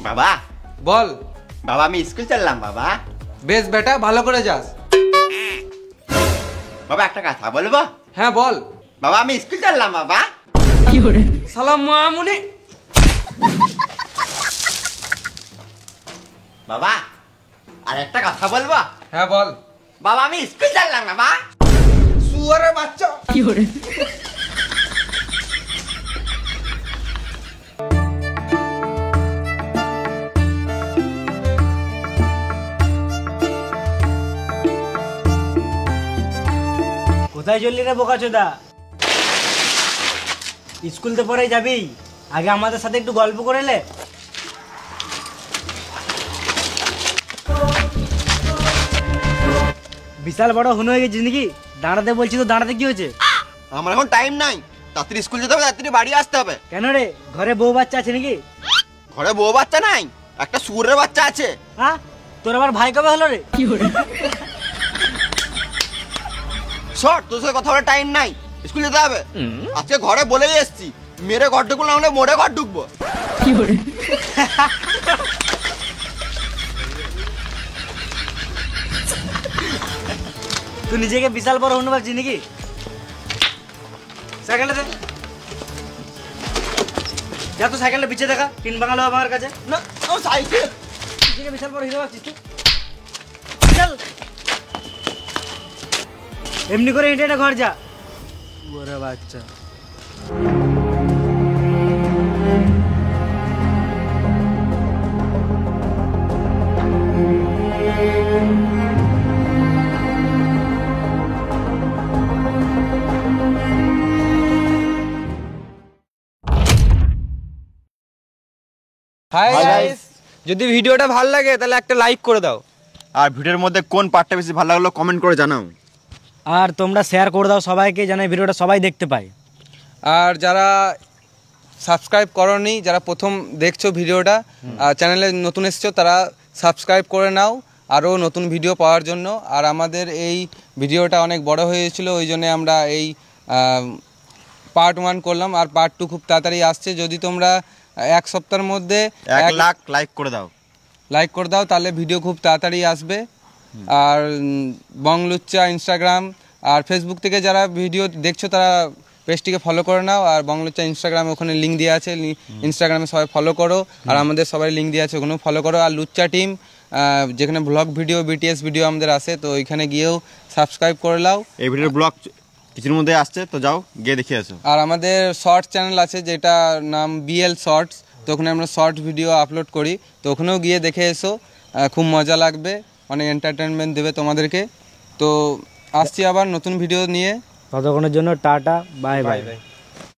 বাবা বল। বাবা আমি স্কুল চললাম বাবা। বেশ বেটা, ভালো করে যাস। বাবা একটা কথা বলবো? হ্যাঁ বল। বাবা আমি স্কুল চললাম বাবা। সালাম মামুনি। বাবা আর একটা কথা বলবো? হ্যাঁ বল। বাবা আমি স্কুল চললাম বাবা। শুয়ারের বাচ্চা। কোথায় চললি রে বোকাচোদা? স্কুল তো পরে যাবি, আগে আমাদের সাথে একটু গল্প করে লে। বিশাল বড় হুন হয়ে গেছিস নাকি? দাঁড়াতে বলছি তো, দাঁড়াতে কি হয়েছে? আমার এখন টাইম নাই, তাড়াতাড়ি স্কুল যেতে হবে, তাড়াতাড়ি বাড়ি আসতে হবে। কেন রে, ঘরে বউ বাচ্চা আছে নাকি? ঘরে বউ বাচ্চা নাই, একটা শুয়োরের বাচ্চা আছে। হ্যাঁ, তোর আবার ভাই কবে হলো রে? শর্ট, তোর সাথে কথা বলার টাইম নাই, স্কুল যেতে হবে। আজকে ঘরে বলেই এসছি, মেরে ঘর ঢুকবো না হলে মোড়ে ঘর ঢুকবো। তুই নিজেকে বিশাল বড় হুন ভাবছিস নাকি? সাইকেলটা দে, যা তো সাইকেলটা পিছিয়ে দেখা, তিন বাঙালো আমার কাছে না ও সাইকেল। নিজেকে বিশাল বড় হিরো ভাবছিস তুই? চল এমনি করে হেঁটে হেঁটে ঘর যা, বড় বাচ্চা। হাই গাইস, যদি ভিডিওটা ভালো লাগে তাহলে একটা লাইক করে দাও। আর ভিডিওর মধ্যে কোন পার্টটা বেশি ভালো লাগলো কমেন্ট করে জানাও। আর তোমরা শেয়ার করে দাও সবাইকে, যেন এই ভিডিওটা সবাই দেখতে পায়। আর যারা সাবস্ক্রাইব করোনি, যারা প্রথম দেখছো ভিডিওটা, চ্যানেলে নতুন এসছো, তারা সাবস্ক্রাইব করে নাও আরও নতুন ভিডিও পাওয়ার জন্য। আর আমাদের এই ভিডিওটা অনেক বড় হয়েছিল, ওই জন্য আমরা এই পার্ট 1 করলাম, আর পার্ট 2 খুব তাড়াতাড়ি আসছে। যদি তোমরা এক সপ্তাহের মধ্যে 1 লাখ লাইক করে দাও তাহলে ভিডিও খুব তাড়াতাড়ি আসবে। আর বংলুচ্চা ইনস্টাগ্রাম আর ফেসবুক থেকে যারা ভিডিও দেখছো তারা পেজটিকে ফলো করে নাও। আর বংলুচ্চা ইনস্টাগ্রামে ওখানে লিঙ্ক দেওয়া আছে, ইনস্টাগ্রামে সবাই ফলো করো। আর আমাদের সবাই লিঙ্ক দেওয়া আছে, ওখানেও ফলো করো। আর লুচ্চা টিম, যেখানে ব্লগ ভিডিও, বিটিএস ভিডিও আমাদের আসে, তো ওইখানে গিয়েও সাবস্ক্রাইব করে নাও। এই ভিডিওর ব্লগ কিছুর মধ্যে আসছে, তো যাও গিয়ে দেখে আসো। আর আমাদের শর্টস চ্যানেল আছে, যেটা নাম বিএল শর্টস, তো ওখানে আমরা শর্ট ভিডিও আপলোড করি, তো ওখানেও গিয়ে দেখে এসো, খুব মজা লাগবে, অনেক এন্টারটেনমেন্ট দেবে তোমাদেরকে। তো আসছি আবার নতুন ভিডিও নিয়ে, ততক্ষণের জন্য টাটা, বাই বাই।